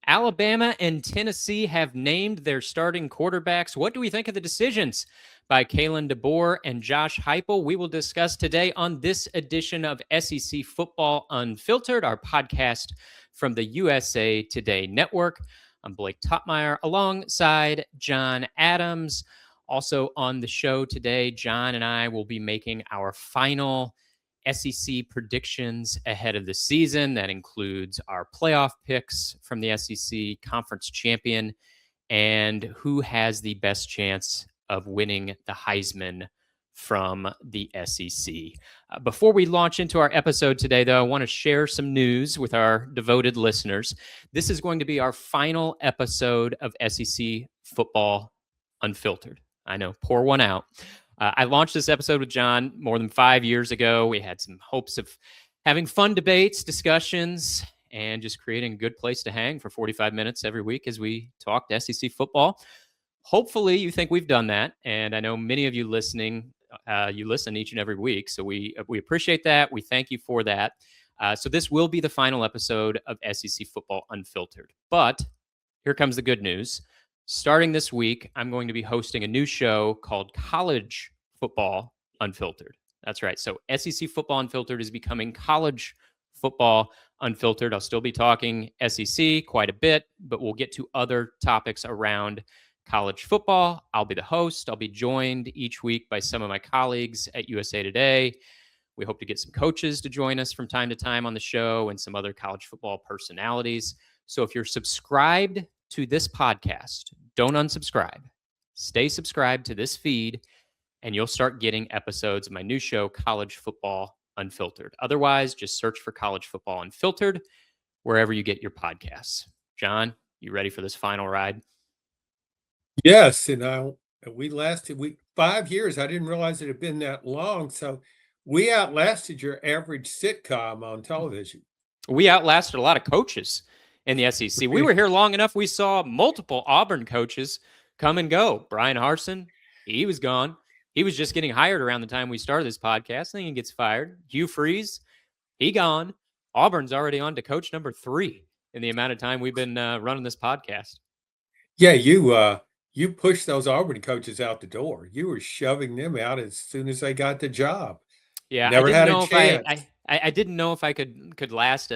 Alabama and Tennessee have named their starting quarterbacks. What do we think of the decisions by Kalen DeBoer and Josh Heupel? We will discuss today on this edition of SEC Football Unfiltered, our podcast from the USA Today Network. I'm Blake Toppmeyer alongside John Adams. Also on the show today, John and I will be making our final SEC predictions ahead of the season. That includes our playoff picks from the SEC, conference champion, and who has the best chance of winning the Heisman from the SEC. Before we launch into our episode today, though, I want to share some news with our devoted listeners. This is going to be our final episode of SEC Football Unfiltered. I know, pour one out. I launched this episode with John more than 5 years ago. We had some hopes of having fun debates, discussions, and just creating a good place to hang for 45 minutes every week as we talked SEC football. Hopefully you think we've done that. And I know many of you listening, you listen each and every week. So we appreciate that. We thank you for that. So this will be the final episode of SEC Football Unfiltered. But here comes the good news. Starting this week, I'm going to be hosting a new show called College Football Unfiltered. That's right. So SEC Football Unfiltered is becoming College Football Unfiltered. I'll still be talking SEC quite a bit, but we'll get to other topics around college football. I'll be the host. I'll be joined each week by some of my colleagues at USA Today. We hope to get some coaches to join us from time to time on the show and some other college football personalities. So if you're subscribed to this podcast, don't unsubscribe. Stay subscribed to this feed, and you'll start getting episodes of my new show, College Football Unfiltered. Otherwise, just search for College Football Unfiltered wherever you get your podcasts. John, you ready for this final ride? Yes, and we lasted 5 years. I didn't realize it had been that long. So we outlasted your average sitcom on television. We outlasted a lot of coaches in the SEC. We were here long enough. We saw multiple Auburn coaches come and go. Brian Harsin, he was gone. He was just getting hired around the time we started this podcast. Then he gets fired. Hugh Freeze, he gone. Auburn's already on to coach number 3 in the amount of time we've been running this podcast. Yeah, you pushed those Auburn coaches out the door. You were shoving them out as soon as they got the job. Yeah, Never had a chance. I didn't know if I could last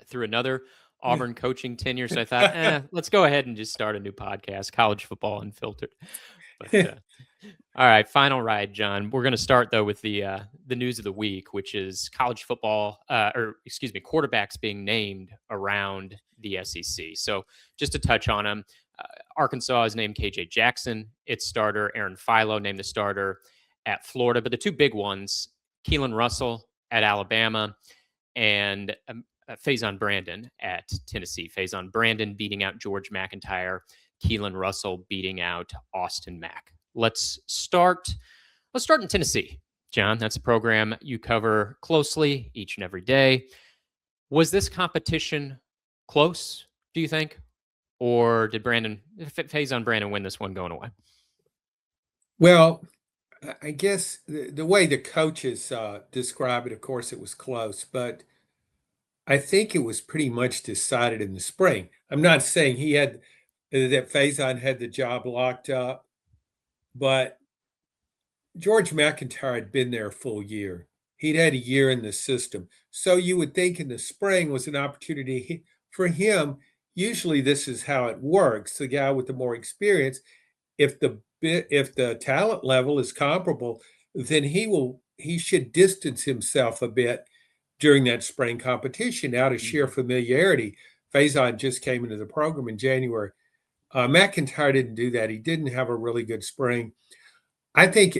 through another Auburn coaching tenure. So I thought, let's go ahead and just start a new podcast, College Football Unfiltered. But, all right, final ride, John. We're going to start, though, with the news of the week, which is college football, quarterbacks being named around the SEC. So just to touch on them, Arkansas has named KJ Jackson its starter. Aaron Philo named the starter at Florida. But the two big ones, Keelan Russell at Alabama and Faison Brandon at Tennessee. Faison Brandon beating out George McIntyre, Keelan Russell beating out Austin Mack. Let's start in Tennessee. John, that's a program you cover closely each and every day. Was this competition close, do you think? Or did Faison Brandon win this one going away? Well, I guess the way the coaches describe it, of course, it was close, but I think it was pretty much decided in the spring. I'm not saying that Faison had the job locked up, but George McIntyre had been there a full year. He'd had a year in the system. So you would think in the spring was an opportunity for him. Usually this is how it works. The guy with the more experience, if the talent level is comparable, then he should distance himself a bit during that spring competition out of sheer familiarity. Faison just came into the program in January. McIntyre didn't do that. He didn't have a really good spring. I think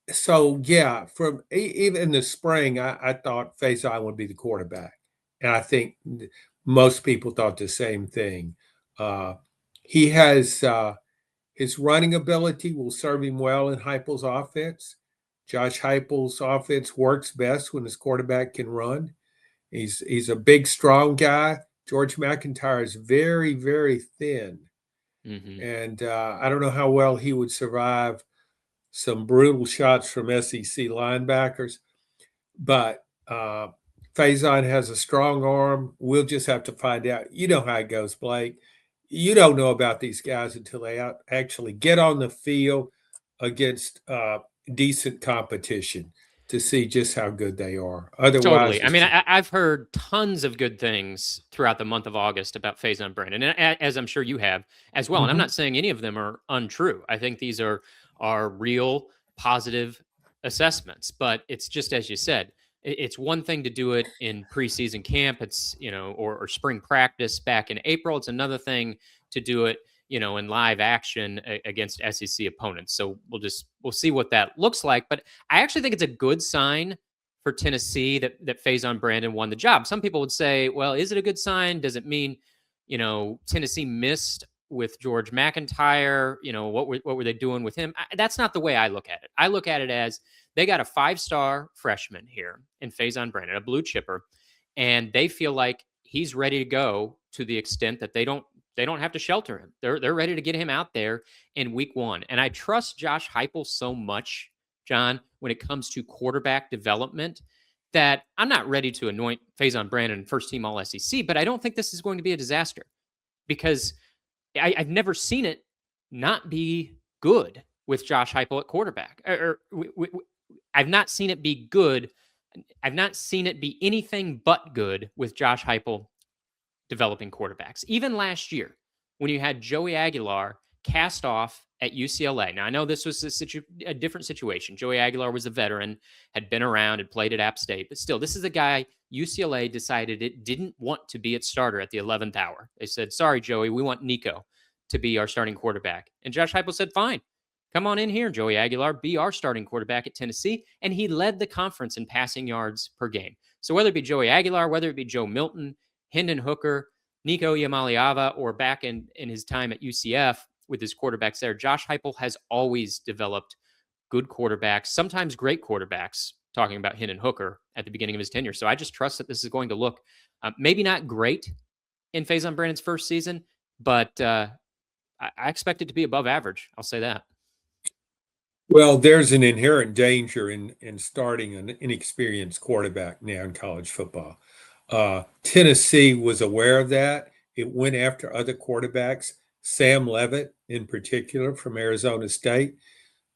so. Yeah, from even in the spring, I thought Faison would be the quarterback, and I think most people thought the same thing. He has his running ability will serve him well in Heupel's offense. Josh Heupel's offense works best when his quarterback can run. He's a big, strong guy. George McIntyre is very, very thin. Mm-hmm. And I don't know how well he would survive some brutal shots from SEC linebackers. But Faison has a strong arm. We'll just have to find out. You know how it goes, Blake. You don't know about these guys until they actually get on the field against decent competition to see just how good they are. Otherwise, Totally. I it's mean, just, I've heard tons of good things throughout the month of August about Faison Brandon, and as I'm sure you have as well. And I'm Mhm. not saying any of them are untrue. I think these are real positive assessments. But it's just as you said, it's one thing to do it in preseason camp. It's or spring practice back in April. It's another thing to do it in live action against SEC opponents. So we'll see what that looks like. But I actually think it's a good sign for Tennessee that Faison Brandon won the job. Some people would say, well, is it a good sign? Does it mean, Tennessee missed with George McIntyre? What were they doing with him? That's not the way I look at it. I look at it as they got a 5-star freshman here in Faison Brandon, a blue chipper, and they feel like he's ready to go to the extent that they don't have to shelter him. They're ready to get him out there in week 1. And I trust Josh Heupel so much, John, when it comes to quarterback development, that I'm not ready to anoint Faison Brandon first team All SEC, but I don't think this is going to be a disaster because I've never seen it not be good with Josh Heupel at quarterback. I've not seen it be good. I've not seen it be anything but good with Josh Heupel developing quarterbacks. Even last year, when you had Joey Aguilar cast off at UCLA. Now, I know this was a different situation. Joey Aguilar was a veteran, had been around, had played at App State, but still, this is a guy UCLA decided it didn't want to be its starter at the 11th hour. They said, sorry, Joey, we want Nico to be our starting quarterback. And Josh Heupel said, fine, come on in here, Joey Aguilar, be our starting quarterback at Tennessee. And he led the conference in passing yards per game. So whether it be Joey Aguilar, whether it be Joe Milton, Hendon Hooker, Nico Iamaleava, or back in his time at UCF with his quarterbacks there, Josh Heupel has always developed good quarterbacks, sometimes great quarterbacks, talking about Hendon Hooker at the beginning of his tenure. So I just trust that this is going to look maybe not great in Faison Brandon's first season, but I expect it to be above average. I'll say that. Well, there's an inherent danger in starting an inexperienced quarterback now in college football. Tennessee was aware of that. It went after other quarterbacks, Sam Levitt in particular from Arizona State.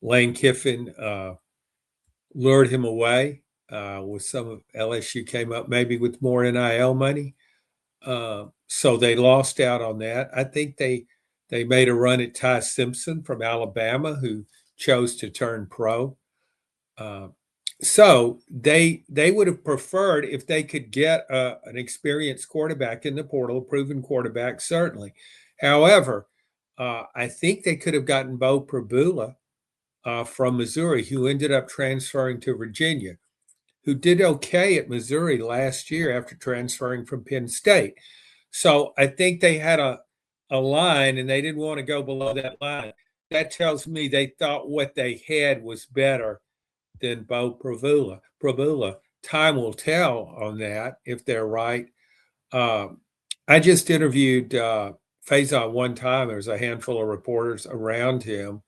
Lane Kiffin lured him away with some of LSU came up maybe with more NIL money. So they lost out on that. I think they made a run at Ty Simpson from Alabama, who chose to turn pro. Uh, so they would have preferred if they could get an experienced quarterback in the portal, a proven quarterback, certainly. However, I think they could have gotten Bo Prabula from Missouri, who ended up transferring to Virginia, who did okay at Missouri last year after transferring from Penn State. So I think they had a line and they didn't want to go below that line. That tells me they thought what they had was better than Bo Prabula. Time will tell on that if they're right. I just interviewed Faison one time. There was a handful of reporters around him,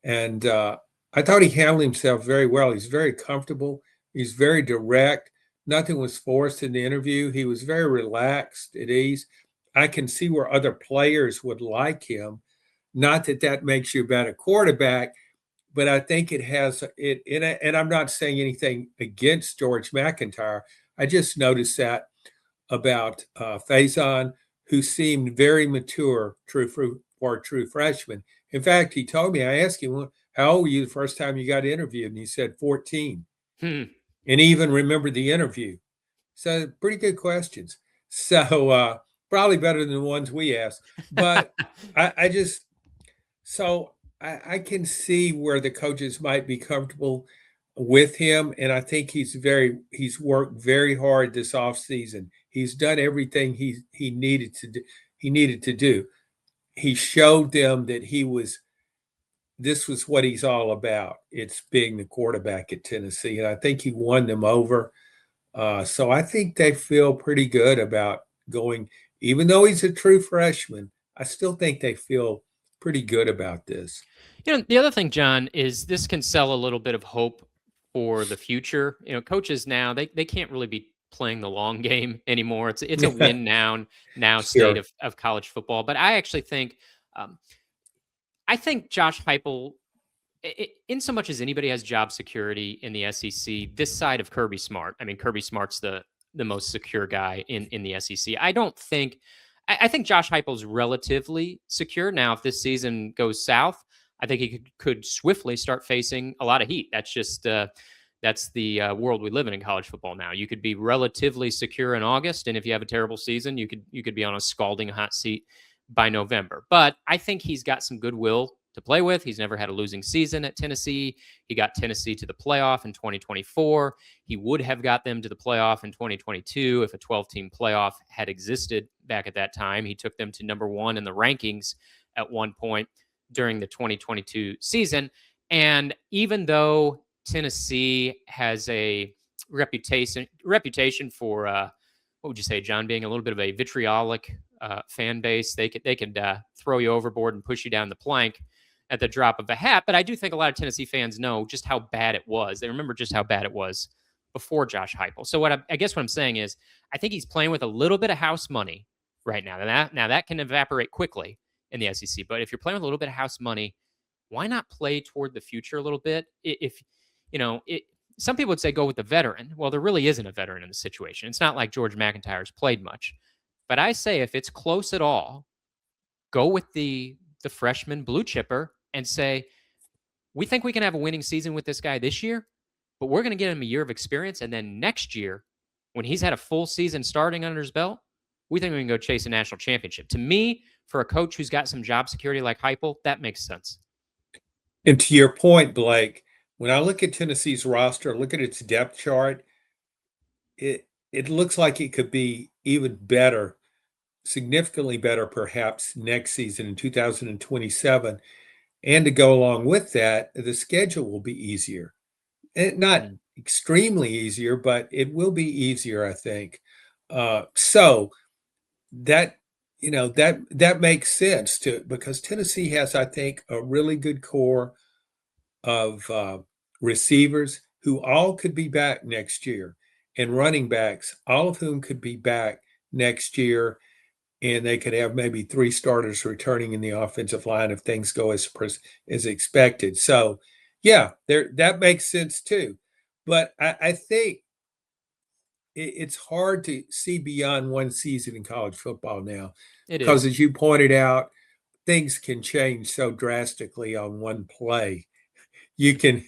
and I thought he handled himself very well. He's very comfortable. He's very direct. Nothing was forced in the interview. He was very relaxed, at ease. I can see where other players would like him. Not that that makes you a better quarterback, but I think it has it in it. And I'm not saying anything against George McIntyre. I just noticed that about Faison, who seemed very mature for a true freshman. In fact, he told me, I asked him, well, how old were you the first time you got interviewed? And he said 14. Hmm. And he even remembered the interview. So pretty good questions. So probably better than the ones we asked. But I just, so I can see where the coaches might be comfortable with him. And I think he's worked very hard this offseason. He's done everything he needed to do. He needed to do. He showed them that this was what he's all about. It's being the quarterback at Tennessee. And I think he won them over. So I think they feel pretty good about going, even though he's a true freshman, I still think they feel pretty good about this. The other thing, John, is this can sell a little bit of hope for the future. Coaches now, they can't really be playing the long game anymore. It's a win now state Sure. of college football. But I actually think I think Josh Heupel, in so much as anybody has job security in the SEC, this side of Kirby Smart. I mean, Kirby Smart's the most secure guy in the SEC. I think Josh Heupel's relatively secure. Now, if this season goes south, I think he could swiftly start facing a lot of heat. That's the world we live in college football now. You could be relatively secure in August, and if you have a terrible season, you could be on a scalding hot seat by November. But I think he's got some goodwill to play with. He's never had a losing season at Tennessee. He got Tennessee to the playoff in 2024. He would have got them to the playoff in 2022 if a 12-team playoff had existed back at that time. He took them to number 1 in the rankings at one point during the 2022 season. And even though Tennessee has a reputation for what would you say, John, being a little bit of a vitriolic fan base, they could throw you overboard and push you down the plank at the drop of a hat. But I do think a lot of Tennessee fans know just how bad it was. They remember just how bad it was before Josh Heupel. So I guess what I'm saying is I think he's playing with a little bit of house money right now. Now that can evaporate quickly in the SEC. But if you're playing with a little bit of house money, why not play toward the future a little bit? Some people would say go with the veteran. Well, there really isn't a veteran in the situation. It's not like George McIntyre's played much. But I say if it's close at all, go with the freshman blue chipper and say, we think we can have a winning season with this guy this year, but we're going to get him a year of experience. And then next year, when he's had a full season starting under his belt, we think we can go chase a national championship. To me, for a coach who's got some job security like Heupel, that makes sense. And to your point, Blake, when I look at Tennessee's roster, look at its depth chart, it looks like it could be even better, significantly better perhaps next season in 2027. And to go along with that, the schedule will be easier. Not extremely easier, but it will be easier, I think. So that makes sense because Tennessee has, I think, a really good core of receivers who all could be back next year, and running backs, all of whom could be back next year, and they could have maybe 3 starters returning in the offensive line if things go as expected. So, yeah, that makes sense too. But I think it's hard to see beyond one season in college football now, because as you pointed out, things can change so drastically on one play. You can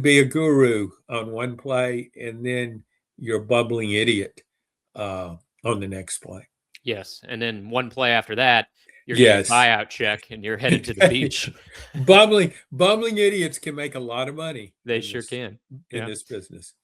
be a guru on one play, and then you're a bumbling idiot on the next play. Yes, and then one play after that, you're getting a buyout check and you're headed to the beach. Bumbling idiots can make a lot of money. They sure can in this business.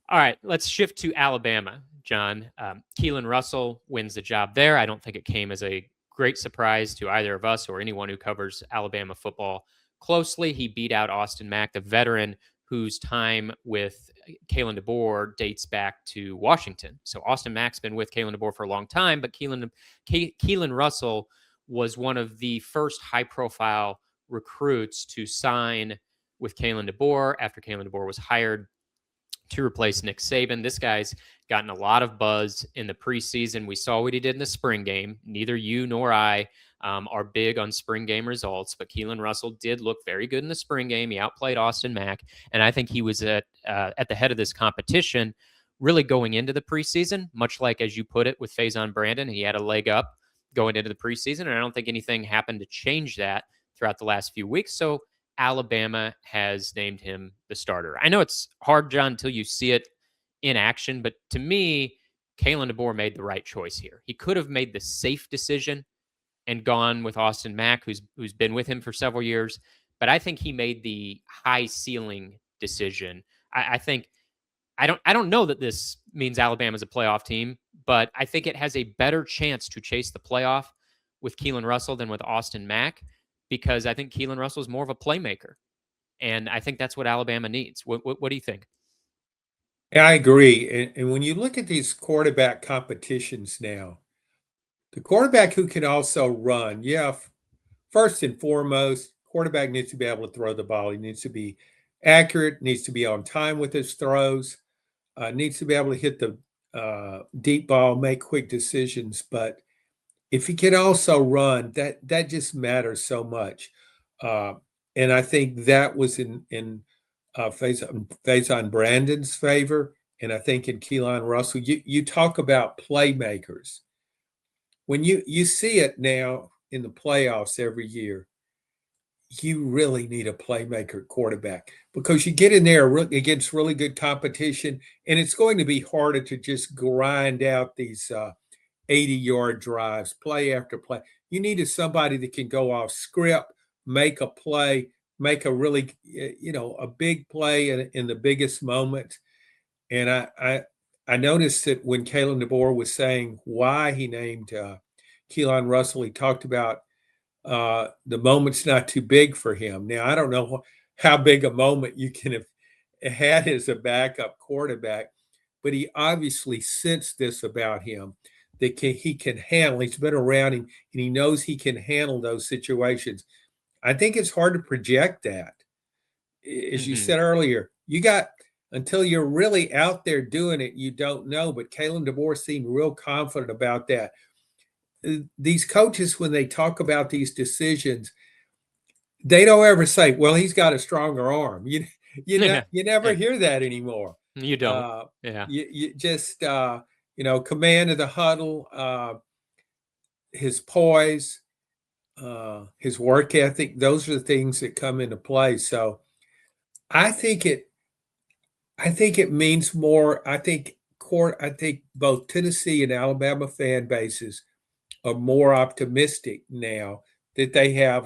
All right, let's shift to Alabama, John. Keelan Russell wins the job there. I don't think it came as a great surprise to either of us or anyone who covers Alabama football closely. He beat out Austin Mack, the veteran whose time with Kalen DeBoer dates back to Washington. So Austin Mack's been with Kalen DeBoer for a long time, but Keelan Russell was one of the first high-profile recruits to sign with Kalen DeBoer after Kalen DeBoer was hired to replace Nick Saban. This guy's gotten a lot of buzz in the preseason. We saw what he did in the spring game. Neither you nor I are big on spring game results, but Keelan Russell did look very good in the spring game. He outplayed Austin Mack, and I think he was at the head of this competition really going into the preseason, much like, as you put it, with Faison Brandon. He had a leg up going into the preseason, and I don't think anything happened to change that throughout the last few weeks. So Alabama has named him the starter. I know it's hard, John, until you see it in action, but to me, Kalen DeBoer made the right choice here. He could have made the safe decision and gone with Austin Mack, who's been with him for several years, but I think he made the high ceiling decision. I don't know that this means Alabama's a playoff team, but I think it has a better chance to chase the playoff with Keelan Russell than with Austin Mack, because I think Keelan Russell is more of a playmaker. And I think that's what Alabama needs. What do you think? Yeah, I agree. And when you look at these quarterback competitions now, the quarterback who can also run, first and foremost, quarterback needs to be able to throw the ball. He needs to be accurate, needs to be on time with his throws. needs to be able to hit the deep ball, make quick decisions. But if he can also run, that just matters so much. And I think that was in Faison Brandon's favor, and I think in Keelan Russell. You talk about playmakers. When you see it now in the playoffs every year, you really need a playmaker quarterback because you get in there against really good competition, and it's going to be harder to just grind out these 80-yard drives, play after play. You needed somebody that can go off script, make a play, make a really, a big play in the biggest moment. And I noticed that when Kalen DeBoer was saying why he named Keelan Russell, he talked about the moment's not too big for him. Now, I don't know how big a moment you can have had as a backup quarterback, but he obviously sensed this about him that he can handle. He's been around him, and he knows he can handle those situations. I think it's hard to project that. As you said earlier, you got until you're really out there doing it, you don't know. But Kalen DeBoer seemed real confident about that. These coaches, when they talk about these decisions, they don't ever say, "Well, he's got a stronger arm." You never hear that anymore. You don't. You just command of the huddle, his poise, his work ethic. Those are the things that come into play. So I think it means more. I think both Tennessee and Alabama fan bases are more optimistic now that they have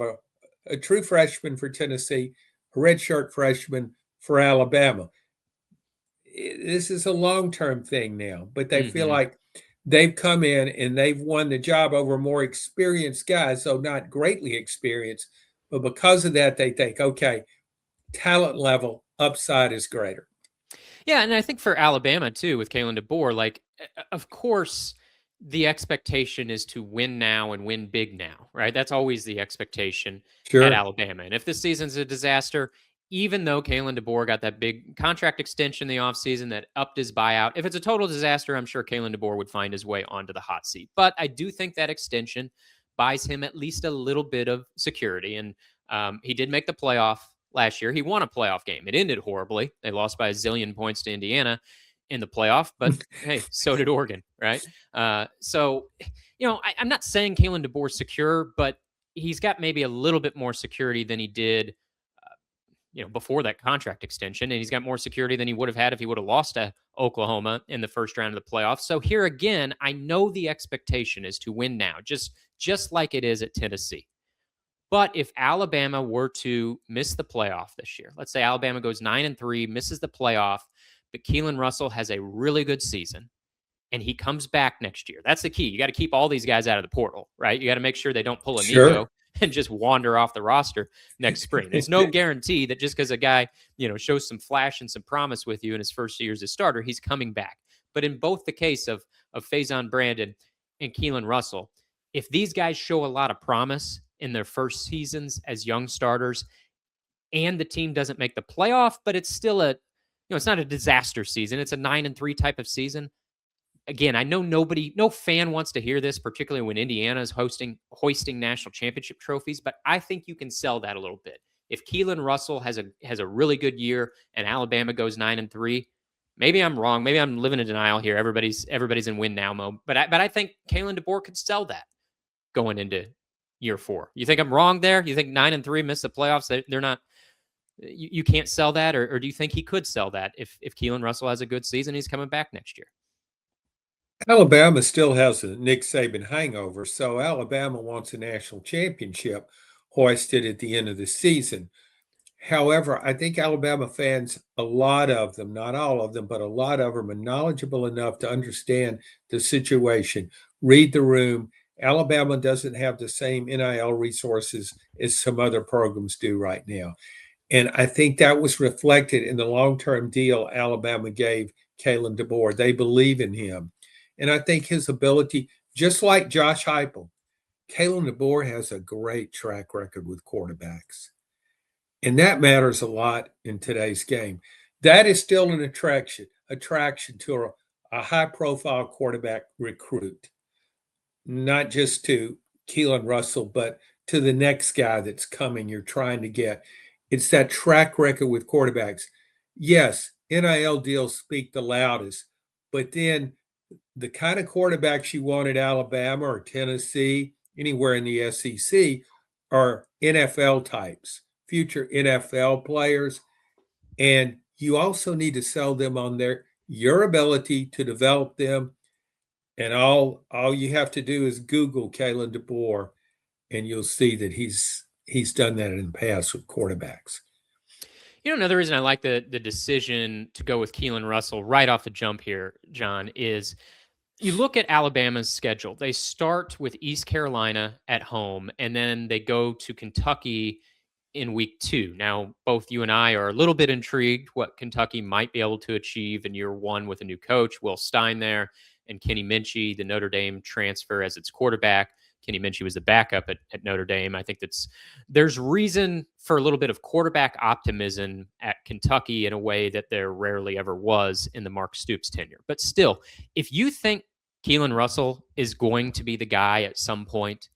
a true freshman for Tennessee, a redshirt freshman for Alabama. This is a long-term thing now, but they feel like they've come in and they've won the job over more experienced guys, so not greatly experienced, but because of that, they think, okay, talent level, upside is greater. Yeah, and I think for Alabama too, with Kalen DeBoer, of course, the expectation is to win now and win big now, right? That's always the expectation at Alabama. And if this season's a disaster, even though Kalen DeBoer got that big contract extension in the offseason that upped his buyout, if it's a total disaster, I'm sure Kalen DeBoer would find his way onto the hot seat. But I do think that extension buys him at least a little bit of security. And he did make the playoff last year. He won a playoff game. It ended horribly. They lost by a zillion points to Indiana in the playoff, but hey, so did Oregon, right? I'm not saying Kalen DeBoer's secure, but he's got maybe a little bit more security than he did, before that contract extension, and he's got more security than he would have had if he would have lost to Oklahoma in the first round of the playoffs. So here again, I know the expectation is to win now, just like it is at Tennessee. But if Alabama were to miss the playoff this year, let's say Alabama goes 9-3, misses the playoff, but Keelan Russell has a really good season and he comes back next year. That's the key. You got to keep all these guys out of the portal, right? You got to make sure they don't pull a Nico and just wander off the roster next spring. There's no guarantee that just because a guy, shows some flash and some promise with you in his first year as a starter, he's coming back. But in both the case of Faison Brandon and Keelan Russell, if these guys show a lot of promise in their first seasons as young starters and the team doesn't make the playoff, but it's still it's not a disaster season. It's a 9-3 type of season. Again, I know no fan wants to hear this, particularly when Indiana is hoisting national championship trophies, but I think you can sell that a little bit. If Keelan Russell has a really good year and Alabama goes 9-3, maybe I'm wrong. Maybe I'm living in denial here. Everybody's in win now mode, but I think Kalen DeBoer could sell that going into year 4. You think I'm wrong there? You think 9-3 miss the playoffs? They're not. You can't sell that, or do you think he could sell that if Keelan Russell has a good season, he's coming back next year? Alabama still has a Nick Saban hangover, so Alabama wants a national championship hoisted at the end of the season. However, I think Alabama fans, a lot of them, not all of them, but a lot of them are knowledgeable enough to understand the situation, read the room. Alabama doesn't have the same NIL resources as some other programs do right now. And I think that was reflected in the long-term deal Alabama gave Kalen DeBoer. They believe in him. And I think his ability, just like Josh Heupel, Kalen DeBoer has a great track record with quarterbacks. And that matters a lot in today's game. That is still an attraction. attraction to a high profile quarterback recruit, not just to Keelan Russell, but to the next guy that's coming you're trying to get. It's that track record with quarterbacks. Yes, NIL deals speak the loudest, but then the kind of quarterbacks you want at Alabama or Tennessee, anywhere in the SEC, are NFL types, future NFL players. And you also need to sell them on your ability to develop them. And all you have to do is Google Kalen DeBoer, and you'll see that he's done that in the past with quarterbacks. Another reason I like the decision to go with Keelan Russell right off the jump here, John, is you look at Alabama's schedule. They start with East Carolina at home, and then they go to Kentucky in week 2. Now, both you and I are a little bit intrigued what Kentucky might be able to achieve in year 1 with a new coach, Will Stein there, and Kenny Minchey, the Notre Dame transfer as its quarterback. Kenny Minchey was the backup at Notre Dame. I think there's reason for a little bit of quarterback optimism at Kentucky in a way that there rarely ever was in the Mark Stoops tenure. But still, if you think Keelan Russell is going to be the guy at some point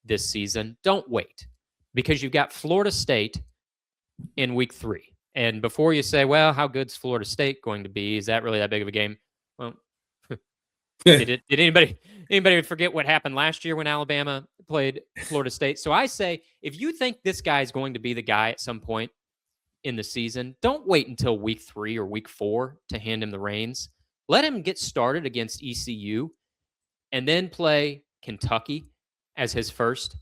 this season, don't wait, because you've got Florida State in week 3. And before you say, well, how good's Florida State going to be? Is that really that big of a game? Well, did anybody forget what happened last year when Alabama played Florida State? So I say, if you think this guy is going to be the guy at some point in the season, don't wait until week 3 or week 4 to hand him the reins. Let him get started against ECU and then play Kentucky as his first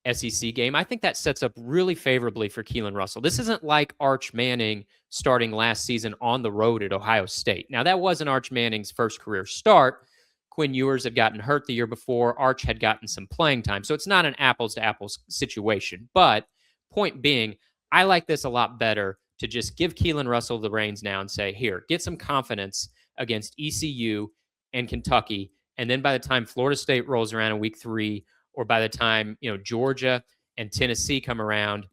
SEC game. I think that sets up really favorably for Keelan Russell. This isn't like Arch Manning starting last season on the road at Ohio State. Now, that wasn't Arch Manning's first career start. Quinn Ewers had gotten hurt the year before. Arch had gotten some playing time. So it's not an apples to apples situation. But point being, I like this a lot better to just give Keelan Russell the reins now and say, here, get some confidence against ECU and Kentucky. And then by the time Florida State rolls around in week 3, or by the time, Georgia and Tennessee come around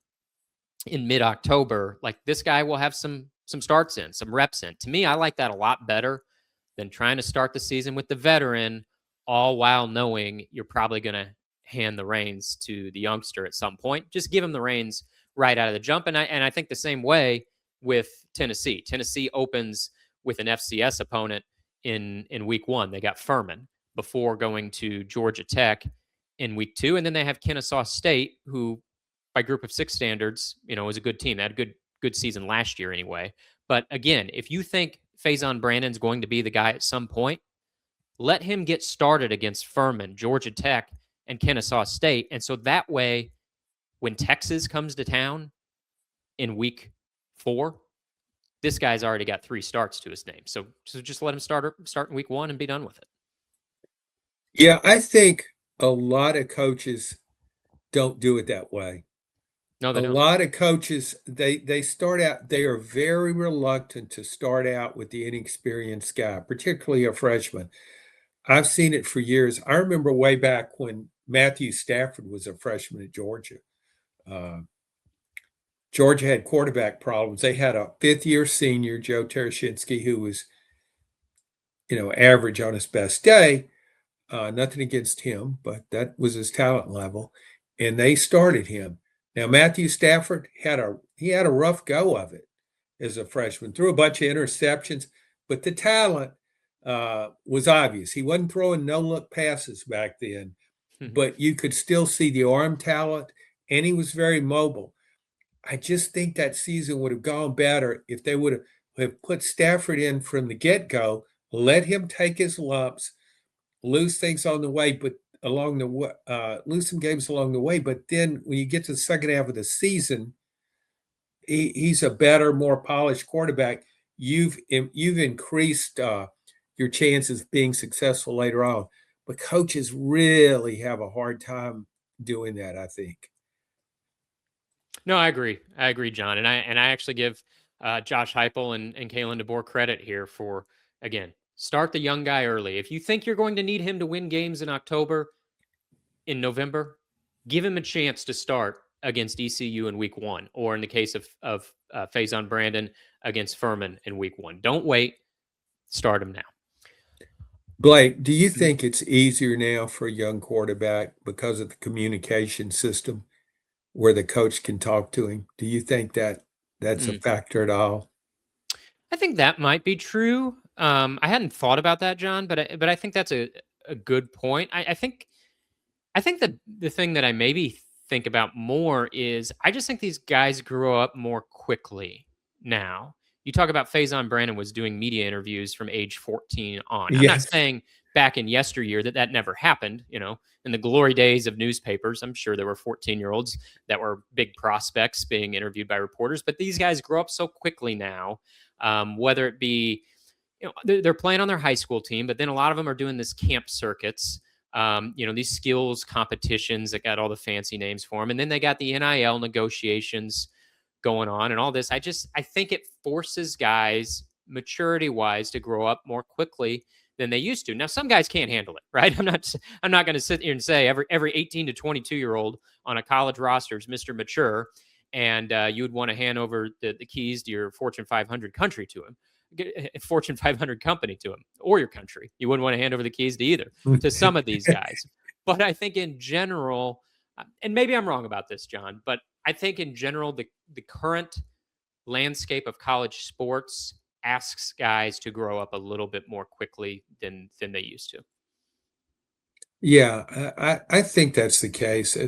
in mid-October, like, this guy will have some starts in, some reps in. To me, I like that a lot better than trying to start the season with the veteran, all while knowing you're probably going to hand the reins to the youngster at some point. Just give him the reins right out of the jump. And I think the same way with Tennessee. Tennessee opens with an FCS opponent in week 1. They got Furman before going to Georgia Tech in week 2. And then they have Kennesaw State, who by group of 6 standards, is a good team. They had a good season last year anyway. But again, if you think Faison Brandon's going to be the guy at some point, let him get started against Furman, Georgia Tech, and Kennesaw State. And so that way, when Texas comes to town in week 4, this guy's already got 3 starts to his name. So just let him start in week 1 and be done with it. Yeah, I think a lot of coaches don't do it that way. No, they don't. A lot of coaches, they start out, they are very reluctant to start out with the inexperienced guy, particularly a freshman. I've seen it for years. I remember way back when Matthew Stafford was a freshman at Georgia. Georgia had quarterback problems. They had a 5th-year senior, Joe Tereshinski, who was, average on his best day. Nothing against him, but that was his talent level. And they started him. Now, Matthew Stafford had a rough go of it as a freshman, threw a bunch of interceptions, but the talent was obvious. He wasn't throwing no-look passes back then, but you could still see the arm talent, and he was very mobile. I just think that season would have gone better if they would have put Stafford in from the get-go, let him take his lumps, lose things on the way, but lose some games along the way. But then when you get to the second half of the season, he's a better, more polished quarterback. You've increased your chances of being successful later on. But coaches really have a hard time doing that, I think. No, I agree, John. And I actually give Josh Heupel and Kalen DeBoer credit here for, again, start the young guy early. If you think you're going to need him to win games in October, in November, give him a chance to start against ECU in week 1, or in the case of Faison Brandon, against Furman in week 1. Don't wait. Start him now. Blake, do you think it's easier now for a young quarterback because of the communication system where the coach can talk to him? Do you think that that's a Mm. factor at all? I think that might be true. I hadn't thought about that, John, but I think that's a good point. I think the thing that I maybe think about more is I just think these guys grow up more quickly now. You talk about Faison Brandon was doing media interviews from age 14 on. I'm not Yes. saying back in yesteryear that never happened. In the glory days of newspapers, I'm sure there were 14-year-olds that were big prospects being interviewed by reporters. But these guys grow up so quickly now, whether it be they're playing on their high school team, but then a lot of them are doing this camp circuits. These skills competitions that got all the fancy names for them, and then they got the NIL negotiations going on and all this. I think it forces guys maturity wise to grow up more quickly than they used to. Now, some guys can't handle it, right? I'm not going to sit here and say every 18 to 22-year-old on a college roster is Mr. Mature, and you would want to hand over the keys to your Fortune 500 country to him. Fortune 500 company to him or your country. You wouldn't want to hand over the keys to either to some of these guys. But I think in general, and maybe I'm wrong about this, John, but I think in general, the current landscape of college sports asks guys to grow up a little bit more quickly than they used to. Yeah, I think that's the case.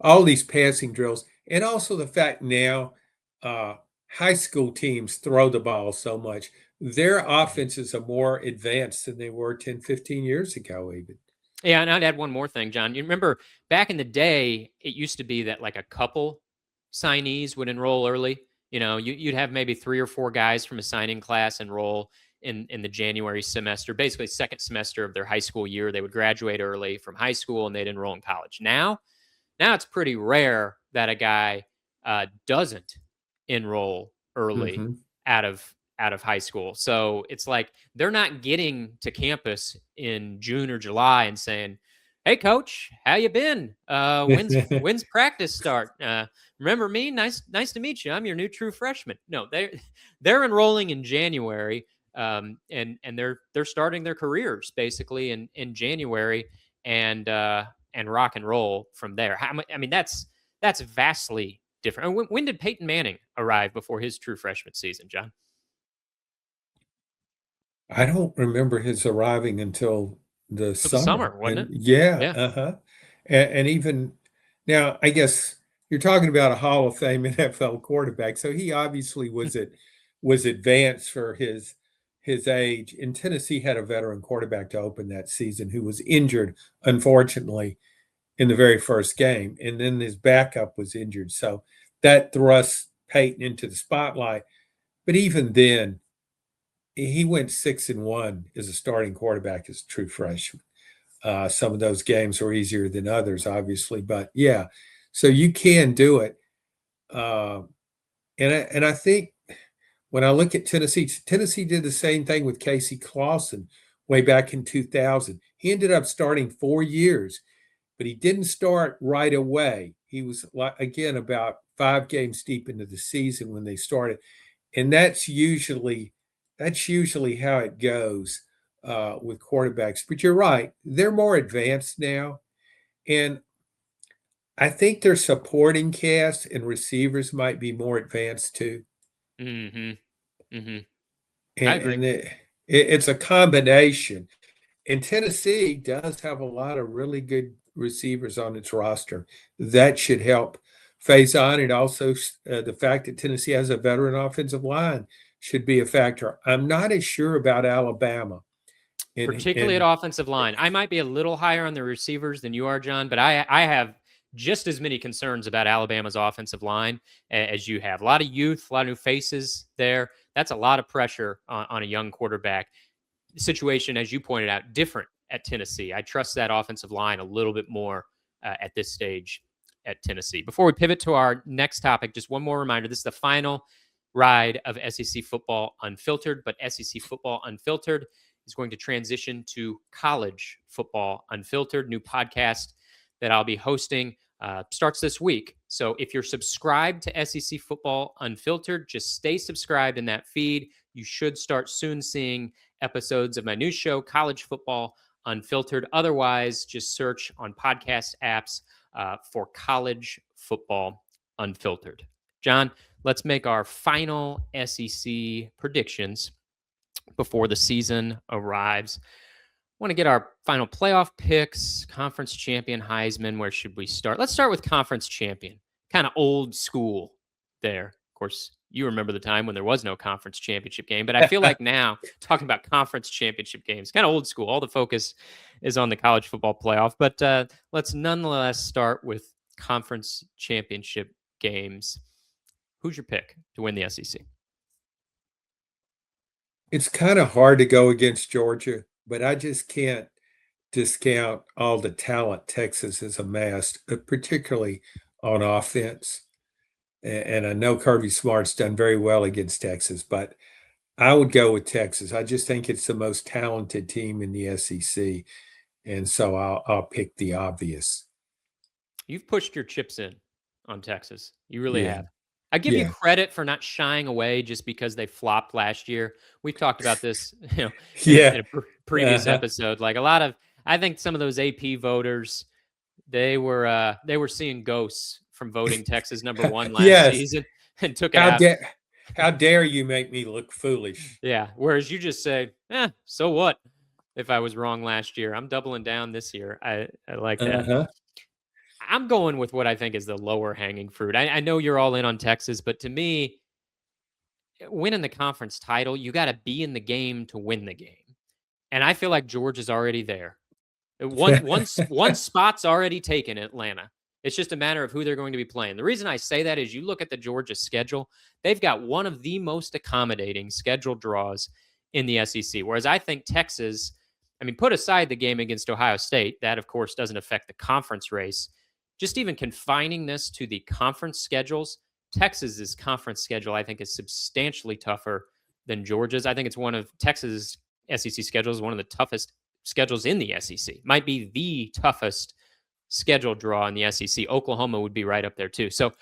All these passing drills, and also the fact now, uh, high school teams throw the ball so much. Their Mhm. offenses are more advanced than they were 10, 15 years ago, even. Yeah, and I'd add one more thing, John. You remember back in the day, it used to be that like a couple signees would enroll early. You'd have maybe 3 or 4 guys from a signing class enroll in the January semester, basically second semester of their high school year. They would graduate early from high school and they'd enroll in college. Now it's pretty rare that a guy doesn't enroll early Mhm. out of high school. So it's like they're not getting to campus in June or July and saying, "Hey, coach, how you been? When's practice start? Remember me? Nice to meet you. I'm your new true freshman." No, they're enrolling in January, and they're starting their careers basically in January, and rock and roll from there. I mean, that's vastly different. And when did Peyton Manning arrive before his true freshman season, John? I don't remember his arriving until the Till the summer. summer, wasn't And it? yeah, Yeah. uh-huh. And even now, I guess you're talking about a Hall of Fame NFL quarterback. So he obviously was advanced for his age. And Tennessee had a veteran quarterback to open that season who was injured, unfortunately, in the very first game. And then his backup was injured. So that thrust Peyton into the spotlight. But even then, he went 6-1 as a starting quarterback as a true freshman. Some of those games were easier than others, obviously, but yeah, so you can do it. Uh, and I think when I look at Tennessee, Tennessee did the same thing with Casey Clausen way back in 2000. He ended up starting 4 years, but he didn't start right away. He was like again about 5 games deep into the season when they started, and that's usually how it goes with quarterbacks. But you're right; they're more advanced now, and I think their supporting cast and receivers might be more advanced too. Mm-hmm. Mm-hmm. I agree. And it's a combination. And Tennessee does have a lot of really good receivers on its roster. That should help phase on. And also, the fact that Tennessee has a veteran offensive line should be a factor. I'm not as sure about Alabama. Particularly at And offensive line. I might be a little higher on the receivers than you are, John, but I have just as many concerns about Alabama's offensive line as you have. A lot of youth, a lot of new faces there. That's a lot of pressure on a young quarterback. The situation, as you pointed out, different at Tennessee. I trust that offensive line a little bit more at this stage at Tennessee. Before we pivot to our next topic, just one more reminder. This is the final ride of SEC Football Unfiltered, but SEC Football Unfiltered is going to transition to College Football Unfiltered, new podcast that I'll be hosting. Starts this week. So if you're subscribed to SEC Football Unfiltered, just stay subscribed in that feed. you should start soon seeing episodes of my new show, College Football Unfiltered. Otherwise, just search on podcast apps for College Football Unfiltered. John, let's make our final SEC predictions before the season arrives. I want to get our final playoff picks, conference champion, Heisman. Where should we start? Let's start with conference champion. Kind of old school there. Of course, you remember the time when there was no conference championship game, but I feel like now talking about conference championship games, kind of old school. All the focus is on the college football playoff, but let's nonetheless start with conference championship games. Who's your pick to win the SEC? It's kind of hard to go against Georgia, but I just can't discount all the talent Texas has amassed, particularly on offense. And I know Kirby Smart's done very well against Texas, but I would go with Texas. I just think it's the most talented team in the SEC, and so I'll pick the obvious. You've pushed your chips in on Texas. You really Yeah. have. I give you credit for not shying away just because they flopped last year. We've talked about this, in a previous episode. Like I think some of those AP voters, they were seeing ghosts from voting Texas #1 last season and took it out. How dare you make me look foolish? Yeah. Whereas you just say, so what? If I was wrong last year, I'm doubling down this year. I like that. I'm going with what I think is the lower hanging fruit. I know you're all in on Texas, but to me, winning the conference title, you got to be in the game to win the game. And I feel like Georgia's already there. One spot's already taken in Atlanta. It's just a matter of who they're going to be playing. The reason I say that is you look at the Georgia schedule, they've got one of the most accommodating schedule draws in the SEC. Whereas I think Texas, put aside the game against Ohio State, that of course doesn't affect the conference race. Just even confining this to the conference schedules, Texas's conference schedule, I think, is substantially tougher than Georgia's. I think it's one of Texas's SEC schedules, one of the toughest schedules in the SEC. Might be the toughest schedule draw in the SEC. Oklahoma would be right up there too. So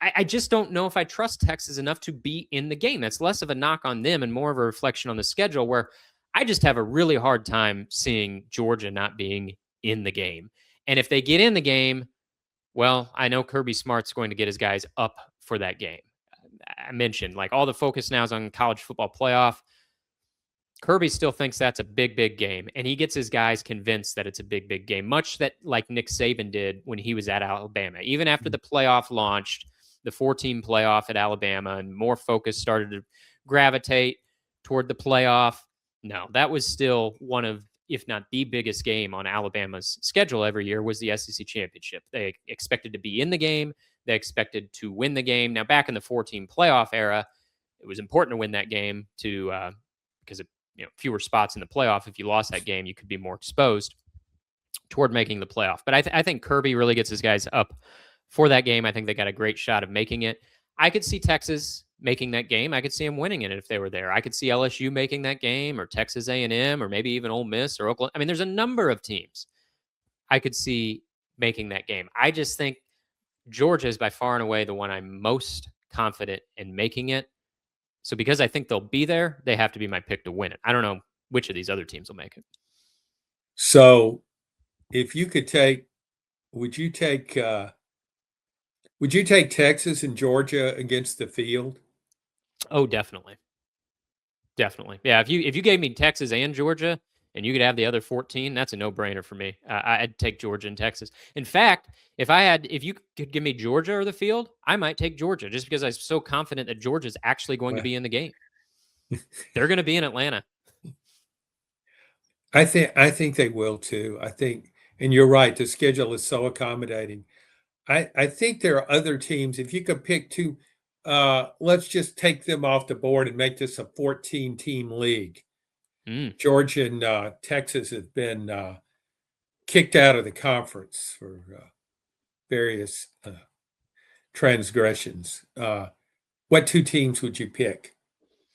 I just don't know if I trust Texas enough to be in the game. That's less of a knock on them and more of a reflection on the schedule, where I just have a really hard time seeing Georgia not being in the game. And if they get in the game, well, I know Kirby Smart's going to get his guys up for that game. I mentioned, like, all the focus now is on college football playoff. Kirby still thinks that's a big, big game, and he gets his guys convinced that it's a big, big game, much that like Nick Saban did when he was at Alabama. Even after the playoff launched, the 14 playoff at Alabama, and more focus started to gravitate toward the playoff. No, that was still one of, if not the biggest game on Alabama's schedule every year, was the SEC championship. They expected to be in the game. They expected to win the game. Now, back in the 14 playoff era, it was important to win that game because of fewer spots in the playoff. If you lost that game, you could be more exposed toward making the playoff. But I think Kirby really gets his guys up for that game. I think they got a great shot of making it. I could see Texas making that game. I could see them winning it if they were there. I could see LSU making that game, or Texas A&M, or maybe even Ole Miss or Oklahoma. There's a number of teams I could see making that game. I just think Georgia is by far and away the one I'm most confident in making it. So because I think they'll be there, they have to be my pick to win it. I don't know which of these other teams will make it. So if you could would you take Texas and Georgia against the field? Oh, definitely. Definitely. Yeah, if you gave me Texas and Georgia and you could have the other 14, that's a no-brainer for me. I'd take Georgia and Texas. In fact, if you could give me Georgia or the field, I might take Georgia, just because I'm so confident that Georgia's actually going to be in the game. They're going to be in Atlanta. I think they will too. And you're right, the schedule is so accommodating. I think there are other teams. If you could pick two, let's just take them off the board and make this a 14-team league. Georgia and Texas have been kicked out of the conference for various transgressions. What two teams would you pick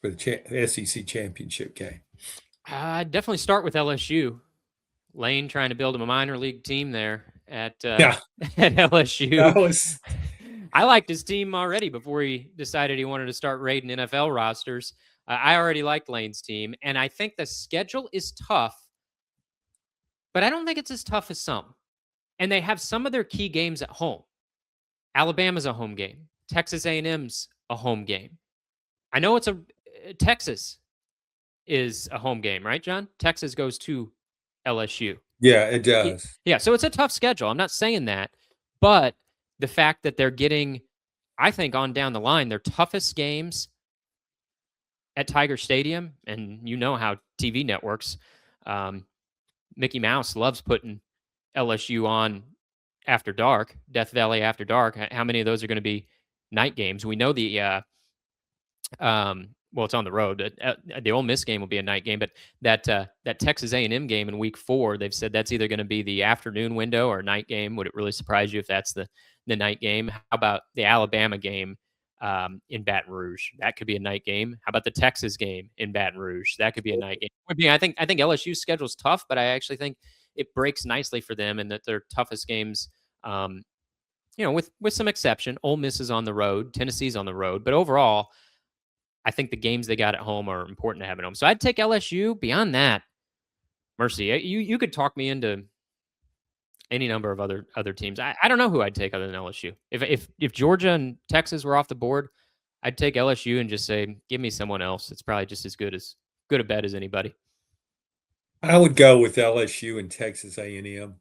for the SEC championship game? I'd definitely start with LSU. Lane trying to build a minor league team there at LSU. I liked his team already before he decided he wanted to start raiding NFL rosters. I already liked Lane's team, and I think the schedule is tough, but I don't think it's as tough as some. And they have some of their key games at home. Alabama's a home game. Texas A&M's a home game. I know it's Texas is a home game, right, John? Texas goes to LSU. Yeah, it does. Yeah, so it's a tough schedule. I'm not saying that, but the fact that they're getting, I think, on down the line, their toughest games at Tiger Stadium, and you know how TV networks, Mickey Mouse loves putting LSU on after dark, Death Valley after dark. How many of those are going to be night games? We know well, it's on the road. The Ole Miss game will be a night game, but that Texas A&M game in Week 4, they've said that's either going to be the afternoon window or night game. Would it really surprise you if that's the night game? How about the Alabama game in Baton Rouge? That could be a night game. How about the Texas game in Baton Rouge? That could be a night game. I think LSU's schedule is tough, but I actually think it breaks nicely for them, and that their toughest games. With some exception, Ole Miss is on the road, Tennessee's on the road, but overall, I think the games they got at home are important to have at home. So I'd take LSU. Beyond that, mercy. You could talk me into any number of other teams. I don't know who I'd take other than LSU. If Georgia and Texas were off the board, I'd take LSU and just say, give me someone else. It's probably just as good a bet as anybody. I would go with LSU and Texas A&M.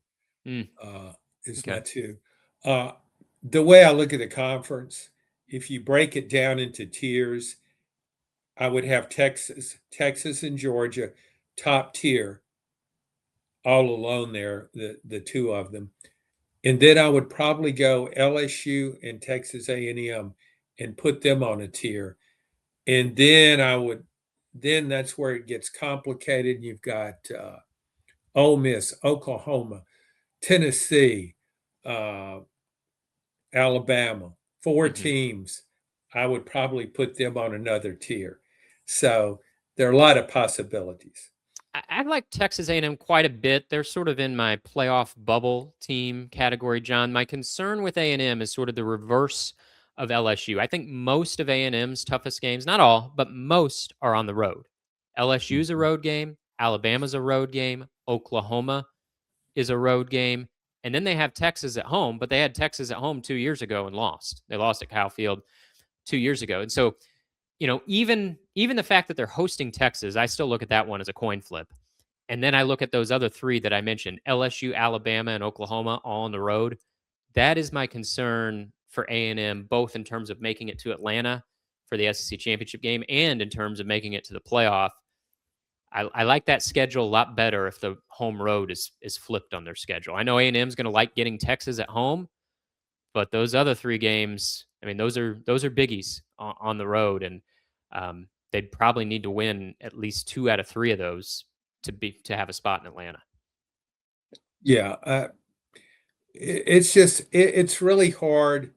Is Okay. my two. The way I look at the conference, if you break it down into tiers, I would have Texas and Georgia top tier, all alone there, the two of them. And then I would probably go LSU and Texas A&M and put them on a tier. And then that's where it gets complicated. You've got Ole Miss, Oklahoma, Tennessee, Alabama, 4 teams. I would probably put them on another tier. So there are a lot of possibilities. I like Texas A&M quite a bit. They're sort of in my playoff bubble team category, John. My concern with A&M is sort of the reverse of LSU. I think most of A&M's toughest games, not all, but most are on the road. LSU's a road game. Alabama's a road game. Oklahoma is a road game. And then they have Texas at home, but they had Texas at home 2 years ago and lost. They lost at Kyle Field 2 years ago. And so, even the fact that they're hosting Texas, I still look at that one as a coin flip. And then I look at those other three that I mentioned, LSU, Alabama, and Oklahoma, all on the road. That is my concern for A&M, both in terms of making it to Atlanta for the SEC championship game and in terms of making it to the playoff. I like that schedule a lot better if the home road is flipped on their schedule. I know A&M is going to like getting Texas at home, but those other 3 games, I mean, those are biggies on the road, and they'd probably need to win at least 2 out of 3 of those to have a spot in Atlanta. Yeah, it's really hard.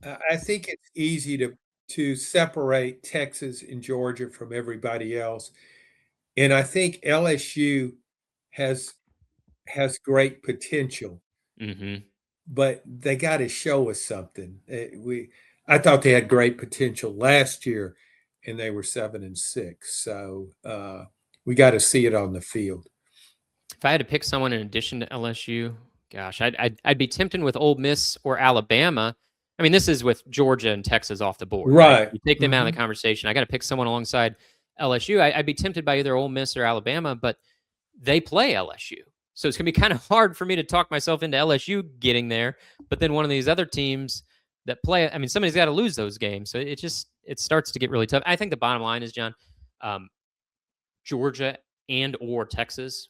I think it's easy to separate Texas and Georgia from everybody else, and I think LSU has great potential, but they got to show us something. I thought they had great potential last year, and they were 7-6. So we got to see it on the field. If I had to pick someone in addition to LSU, gosh, I'd be tempted with Ole Miss or Alabama. I mean, this is with Georgia and Texas off the board, right? You take them out of the conversation. I got to pick someone alongside LSU. I'd be tempted by either Ole Miss or Alabama, but they play LSU. So it's going to be kind of hard for me to talk myself into LSU getting there. But then one of these other teams that play, I mean, somebody's got to lose those games. So it starts to get really tough. I think the bottom line is, John, Georgia and or Texas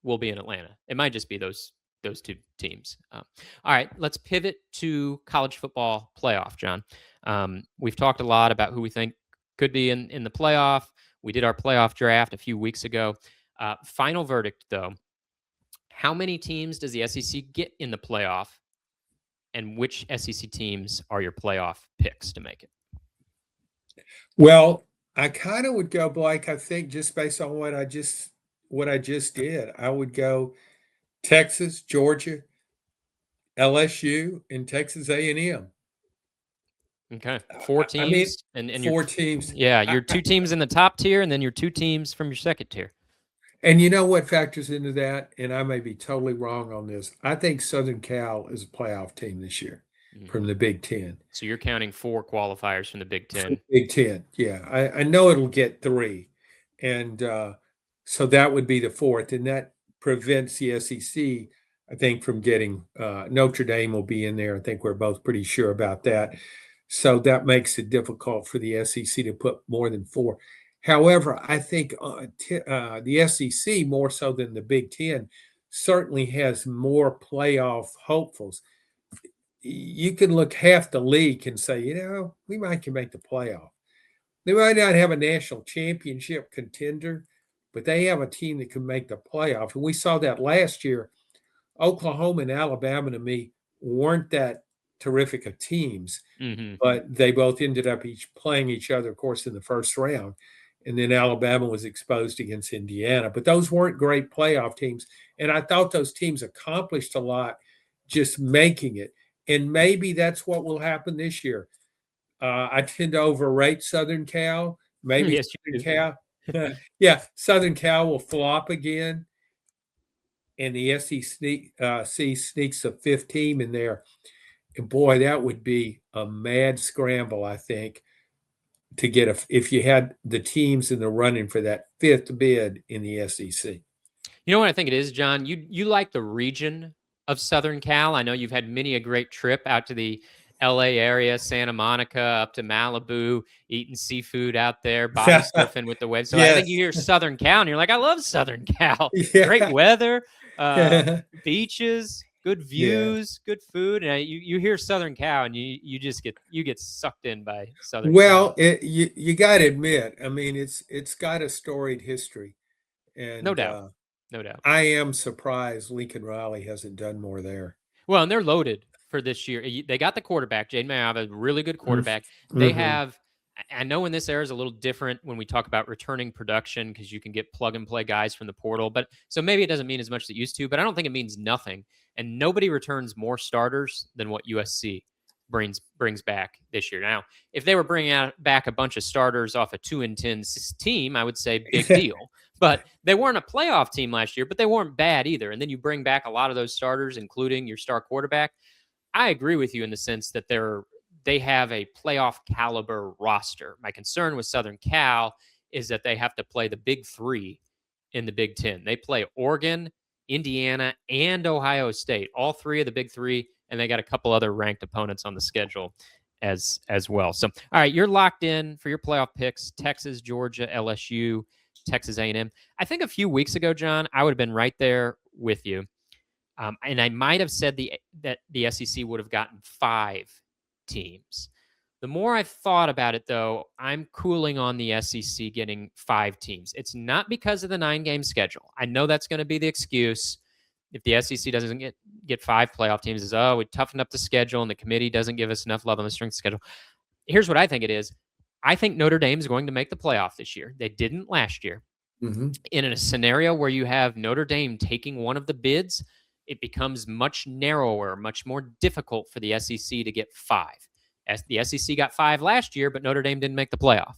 will be in Atlanta. It might just be those 2 teams. All right, let's pivot to college football playoff, John. We've talked a lot about who we think could be in the playoff. We did our playoff draft a few weeks ago. Final verdict, though. How many teams does the SEC get in the playoff, and which SEC teams are your playoff picks to make it? Well, I kind of would go, Blake, I think just based on what I just did. I would go Texas, Georgia, LSU, and Texas A&M. Okay. Four I mean, teams and your 4 teams. your two teams in the top tier and then your two teams from your second tier. And you know what factors into that? And I may be totally wrong on this. I think Southern Cal is a playoff team this year from Mhm. the Big Ten. So you're counting 4 qualifiers from the Big From Ten. Big Ten, yeah. I know it'll get three. And so that would be the fourth. And that prevents the SEC, I think, from getting Notre Dame will be in there. I think we're both pretty sure about that. So that makes it difficult for the SEC to put more than four. However, I think the SEC, more so than the Big Ten, certainly has more playoff hopefuls. You can look half the league and say, we might can make the playoff. They might not have a national championship contender, but they have a team that can make the playoff. And we saw that last year. Oklahoma and Alabama, to me, weren't that terrific of teams, Mm-hmm. but they both ended up each playing each other, of course, in the first round. And then Alabama was exposed against Indiana. But those weren't great playoff teams. And I thought those teams accomplished a lot just making it. And maybe that's what will happen this year. I tend to overrate Southern Cal. Maybe Yes, you Southern do. Cal. Yeah, Southern Cal will flop again, and the SEC sneaks a fifth team in there. And boy, that would be a mad scramble, I think, to get if you had the teams in the running for that fifth bid in the SEC. You know what I think it is, John? You like the region of Southern Cal. I know you've had many a great trip out to the LA area, Santa Monica, up to Malibu, eating seafood out there, body surfing with the waves. So I think you Yes. hear Southern Cal and you're like, I love Southern Cal. Great Yeah. weather, beaches, good views, good food. And you hear Southern Cal and you just get sucked in by Southern Well, Cal. you got to admit, I mean, it's got a storied history, No and doubt. No doubt. I am surprised Lincoln Riley hasn't done more there. Well, and they're loaded for this year. They got the quarterback, Jaden Mayava, a really good quarterback. They Mm-hmm. have, I know in this era is a little different when we talk about returning production because you can get plug and play guys from the portal. But so maybe it doesn't mean as much as it used to, but I don't think it means nothing. And nobody returns more starters than what USC brings back this year. Now, if they were bringing back a bunch of starters off a 2-10 team, I would say big deal. But they weren't a playoff team last year, but they weren't bad either. And then you bring back a lot of those starters, including your star quarterback. I agree with you in the sense that they have a playoff caliber roster. My concern with Southern Cal is that they have to play the big three in the Big Ten. They play Oregon, Indiana, and Ohio State, all three of the big three, and they got a couple other ranked opponents on the schedule as well. So, all right, you're locked in for your playoff picks: Texas, Georgia, LSU, Texas A&M. I think a few weeks ago, John, I would have been right there with you. And I might have said that the SEC would have gotten 5 teams. The more I've thought about it, though, I'm cooling on the SEC getting 5 teams. It's not because of the 9-game schedule. I know that's going to be the excuse. If the SEC doesn't get 5 playoff teams, is we toughened up the schedule and the committee doesn't give us enough love on the strength schedule. Here's what I think it is. I think Notre Dame is going to make the playoff this year. They didn't last year. Mm-hmm. In a scenario where you have Notre Dame taking one of the bids, it becomes much narrower, much more difficult for the SEC to get 5. As the SEC got 5 last year, but Notre Dame didn't make the playoff.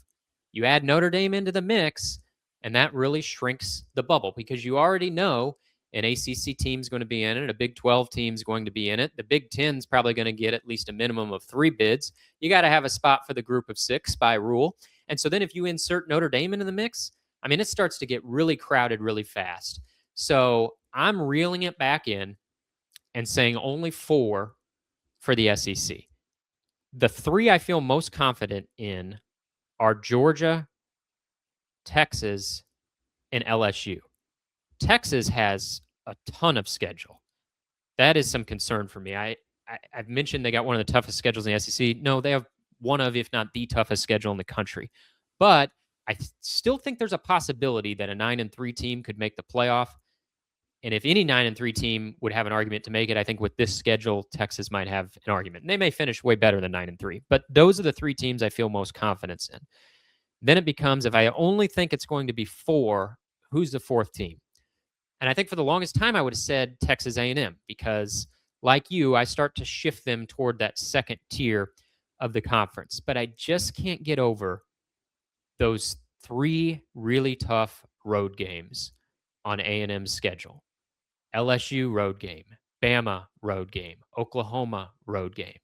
You add Notre Dame into the mix, and that really shrinks the bubble because you already know an ACC team is going to be in it, a Big 12 team is going to be in it. The Big 10 is probably going to get at least a minimum of 3 bids. You got to have a spot for the group of 6 by rule. And so then if you insert Notre Dame into the mix, I mean, it starts to get really crowded really fast. So I'm reeling it back in and saying only 4 for the SEC. The 3 I feel most confident in are Georgia, Texas, and LSU. Texas has a ton of schedule. That is some concern for me. I've mentioned they got one of the toughest schedules in the SEC. No, they have one of, if not the toughest schedule in the country. But I still think there's a possibility that a 9-3 team could make the playoff. And if any 9-3 team would have an argument to make it, I think with this schedule, Texas might have an argument. And they may finish way better than 9-3. But those are the 3 teams I feel most confidence in. Then it becomes, if I only think it's going to be 4, who's the 4th team? And I think for the longest time, I would have said Texas A&M because, like you, I start to shift them toward that second tier of the conference, but I just can't get over those 3 really tough road games on A&M's schedule. LSU road game, Bama road game, Oklahoma road game.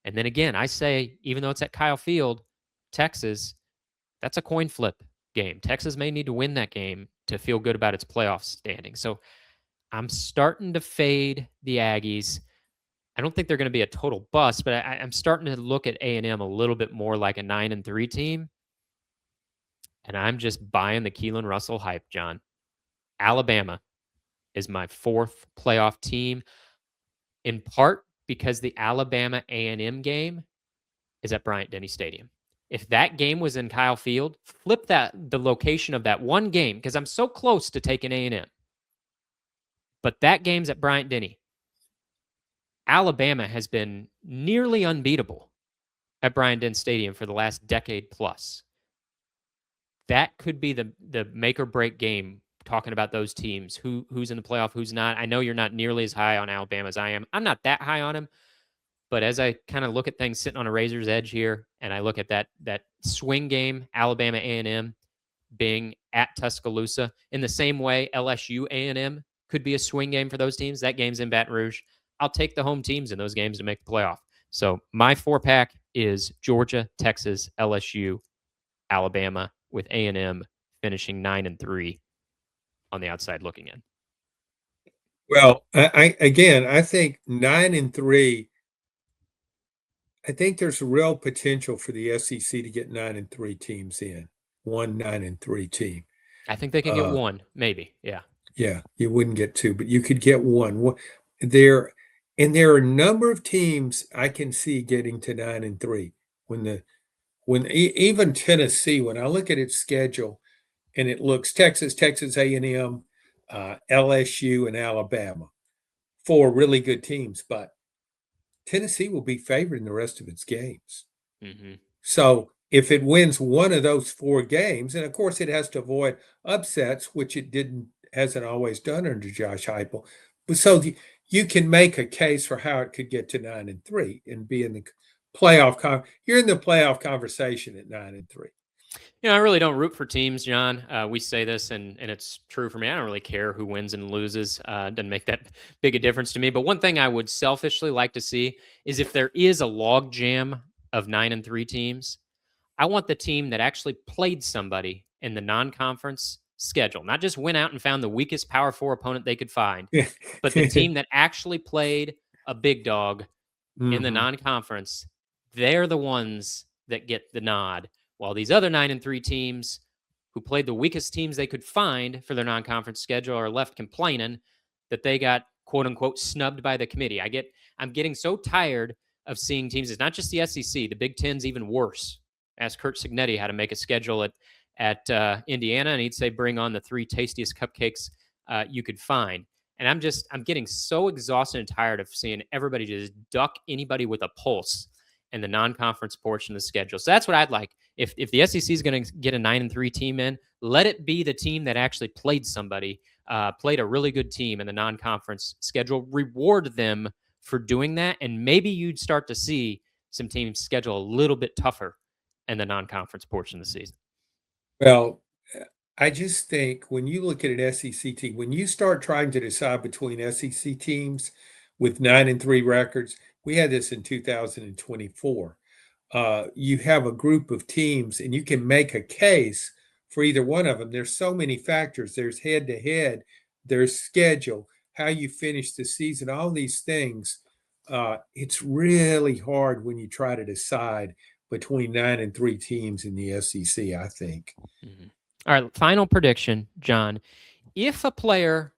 And then again, I say, even though it's at Kyle Field, Texas, that's a coin flip game. Texas may need to win that game to feel good about its playoff standing. So I'm starting to fade the Aggies. I don't think they're going to be a total bust, but I'm starting to look at A&M a little bit more like a 9-3 team. And I'm just buying the Keelan Russell hype, John. Alabama is my 4th playoff team, in part because the Alabama A&M game is at Bryant-Denny Stadium. If that game was in Kyle Field, flip the location of that one game, because I'm so close to taking A&M. But that game's at Bryant-Denny. Alabama has been nearly unbeatable at Bryant-Denny Stadium for the last decade plus. That could be the make or break game, talking about those teams, who's in the playoff, who's not. I know you're not nearly as high on Alabama as I am. I'm not that high on him, but as I kind of look at things sitting on a razor's edge here, and I look at that swing game, Alabama A&M being at Tuscaloosa, in the same way LSU A&M could be a swing game for those teams. That game's in Baton Rouge. I'll take the home teams in those games to make the playoff. So my 4-pack is Georgia, Texas, LSU, Alabama, with A&M finishing 9-3 on the outside looking in. Well, I think 9-3. I think there's a real potential for the SEC to get 9-3 teams in. One 9-3 team. I think they can get one, maybe. Yeah. Yeah, you wouldn't get 2, but you could get one. There are a number of teams I can see getting to 9-3. When even Tennessee, when I look at its schedule, and it looks Texas A&M, LSU, and Alabama, 4 really good teams, but Tennessee will be favored in the rest of its games. Mm-hmm. So if it wins one of those 4 games, and of course it has to avoid upsets, which it hasn't always done under Josh Heupel, but so you can make a case for how it could get to 9-3 and be in the playoff. You're in the playoff conversation at 9-3. I really don't root for teams, John. We say this, and it's true for me. I don't really care who wins and loses. Doesn't make that big a difference to me. But one thing I would selfishly like to see is if there is a log jam of 9-3 teams, I want the team that actually played somebody in the non-conference schedule, not just went out and found the weakest Power 4 opponent they could find, but the team that actually played a big dog in the non-conference. They're the ones that get the nod. While these other 9-3 teams who played the weakest teams they could find for their non-conference schedule are left complaining that they got quote unquote snubbed by the committee. I'm getting so tired of seeing teams. It's not just the SEC. The Big Ten's even worse. Ask Kurt Signetti how to make a schedule at Indiana, and he'd say bring on the 3 tastiest cupcakes you could find. And I'm getting so exhausted and tired of seeing everybody just duck anybody with a pulse in the non-conference portion of the schedule. So that's what I'd like. If the SEC is going to get a 9-3 team in, let it be the team that actually played somebody, played a really good team in the non-conference schedule. Reward them for doing that, and maybe you'd start to see some teams schedule a little bit tougher in the non-conference portion of the season. Well, I just think when you look at an SEC team, when you start trying to decide between SEC teams with 9-3 records, we had this in 2024. You have a group of teams, and you can make a case for either one of them. There's so many factors. There's head-to-head, there's schedule, how you finish the season, all these things. It's really hard when you try to decide between 9-3 teams in the SEC, I think. Mm-hmm. All right, final prediction, John. If a player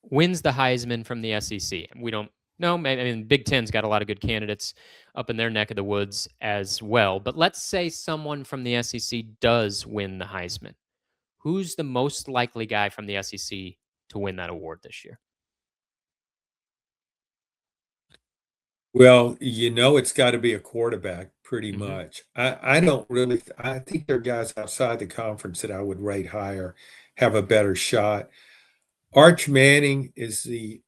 wins the Heisman from the SEC, we don't know. I mean, Big Ten's got a lot of good candidates up in their neck of the woods as well. But let's say someone from the SEC does win the Heisman. Who's the most likely guy from the SEC to win that award this year? Well, it's got to be a quarterback pretty much. I don't really, I think there are guys outside the conference that I would rate higher, have a better shot. Arch Manning is the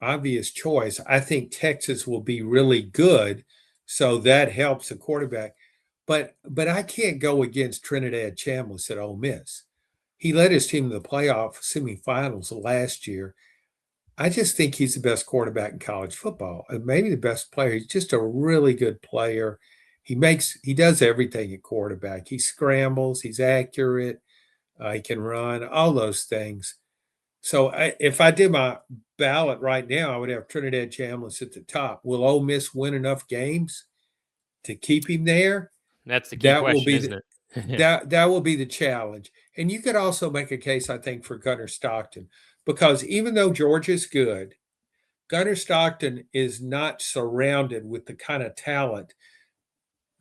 obvious choice. I think Texas will be really good. So that helps a quarterback. But I can't go against Trinidad Chambliss at Ole Miss. He led his team to the playoff semifinals last year. I just think he's the best quarterback in college football, and maybe the best player. He's just a really good player. He does everything at quarterback. He scrambles, he's accurate, he can run, all those things. So if I did my ballot right now, I would have Trinidad Chambliss at the top. Will Ole Miss win enough games to keep him there? That's the key That will question, be isn't it? that will be the challenge. And you could also make a case, I think, for Gunnar Stockton, because even though Georgia's good, Gunnar Stockton is not surrounded with the kind of talent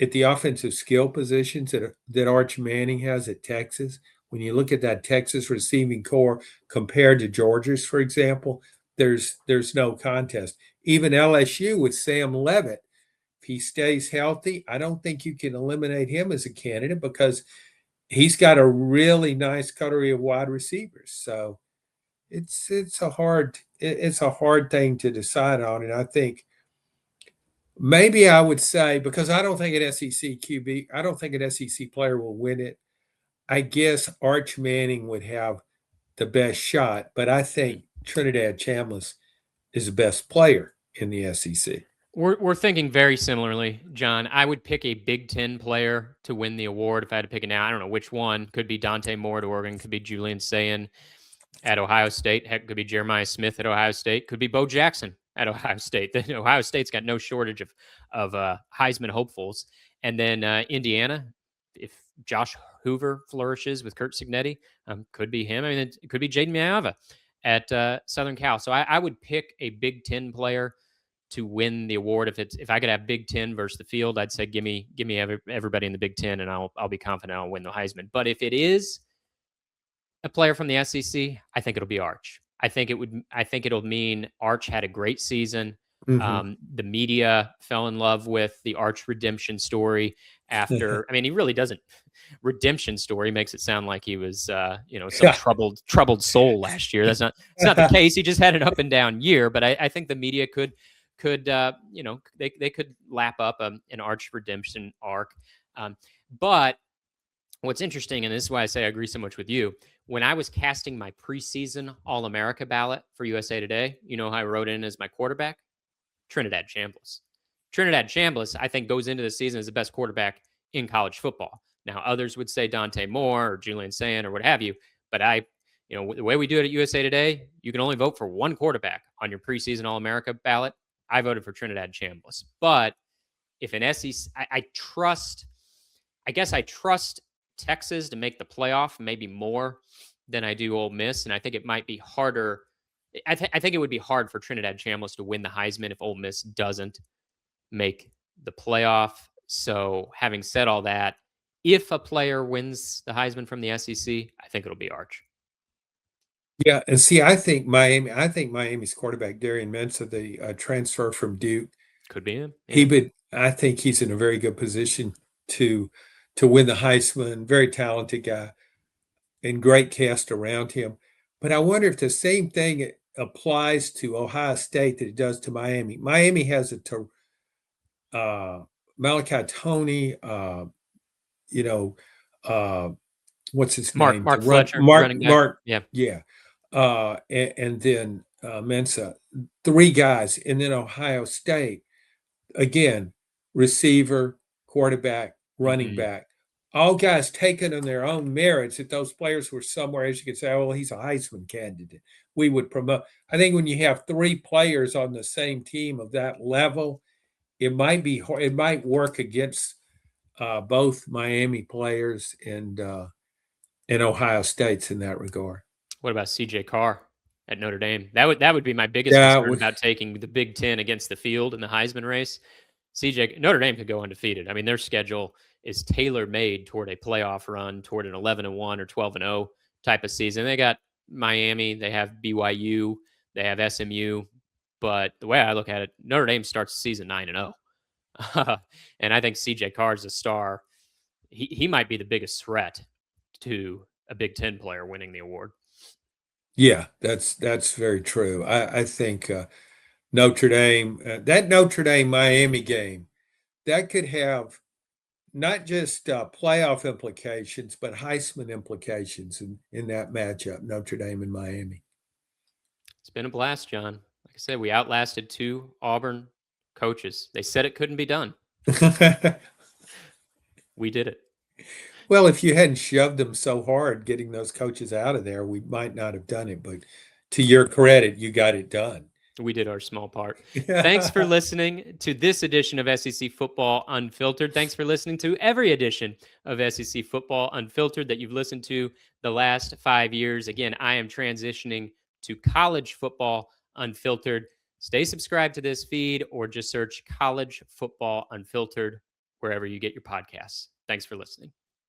at the offensive skill positions that Arch Manning has at Texas. When you look at that Texas receiving core compared to Georgia's, for example, there's no contest. Even LSU with Sam Leavitt, if he stays healthy, I don't think you can eliminate him as a candidate because he's got a really nice coterie of wide receivers. So it's a hard thing to decide on, and I think maybe I would say, because I don't think an I don't think an SEC player will win it. I guess Arch Manning would have the best shot, but I think Trinidad Chambliss is the best player in the SEC. We're thinking very similarly, John. I would pick a Big Ten player to win the award if I had to pick it now. I don't know which one. Could be Dante Moore at Oregon. Could be Julian Sayin at Ohio State. Heck, could be Jeremiah Smith at Ohio State. Could be Bo Jackson at Ohio State. Ohio State's got no shortage of Heisman hopefuls. And then Indiana, if Josh Hoover flourishes with Kurt Signetti, could be him. I mean, it could be Jaden Miava at Southern Cal. So I would pick a Big Ten player to win the award. If I could have Big Ten versus the field, I'd say give me everybody in the Big Ten, and I'll be confident I'll win the Heisman. But if it is a player from the SEC, I think it'll be Arch. I think it'll mean Arch had a great season. Mm-hmm. The media fell in love with the Arch redemption story after. I mean, he really doesn't. Redemption story makes it sound like he was, some troubled soul last year. It's not the case. He just had an up and down year. But I think the media could they could lap up an Arch redemption arc. But what's interesting, and this is why I say I agree so much with you, when I was casting my preseason All-America ballot for USA Today, you know how I wrote in as my quarterback? Trinidad Chambliss. Trinidad Chambliss, I think, goes into the season as the best quarterback in college football. Now, others would say Dante Moore or Julian Sayin or what have you, but the way we do it at USA Today, you can only vote for one quarterback on your preseason All-America ballot. I voted for Trinidad Chambliss. But if an SEC, I trust Texas to make the playoff maybe more than I do Ole Miss, and I think it might be harder. I think it would be hard for Trinidad Chambliss to win the Heisman if Ole Miss doesn't make the playoff. So having said all that, if a player wins the Heisman from the SEC, I think it'll be Arch. Yeah, and see, I think Miami's quarterback Darian Mensah, the transfer from Duke, could be him. Yeah. I think he's in a very good position to win the Heisman. Very talented guy, and great cast around him. But I wonder if the same thing applies to Ohio State that it does to Miami. Miami has Malachi Tony, what's his name? Mark Fletcher, running back. Mark, yeah. And then Mensah, three guys, and then Ohio State, again, receiver, quarterback, running back, all guys taken on their own merits. If those players were somewhere, as you could say, well, he's a Heisman candidate, we would promote. I think when you have three players on the same team of that level, it might work against both Miami players and Ohio State's in that regard. What about CJ Carr at Notre Dame? That would be my biggest concern about taking the Big Ten against the field in the Heisman race. Notre Dame could go undefeated. I mean, their schedule is tailor-made toward a playoff run, toward an 11-1 or 12-0 type of season. They got Miami, they have BYU, they have SMU, but the way I look at it, Notre Dame starts the season 9-0. And I think CJ Carr is a star. He might be the biggest threat to a Big Ten player winning the award. Yeah, that's very true. I think Notre Dame, that Notre Dame Miami game that could have not just playoff implications, but Heisman implications in that matchup, Notre Dame and Miami. It's been a blast, John. Like I said, we outlasted 2 Auburn coaches. They said it couldn't be done. We did it. Well, if you hadn't shoved them so hard getting those coaches out of there, we might not have done it. But to your credit, you got it done. We did our small part. Thanks for listening to this edition of SEC Football Unfiltered. Thanks for listening to every edition of SEC Football Unfiltered that you've listened to the last 5 years. Again, I am transitioning to College Football Unfiltered. Stay subscribed to this feed or just search College Football Unfiltered wherever you get your podcasts. Thanks for listening.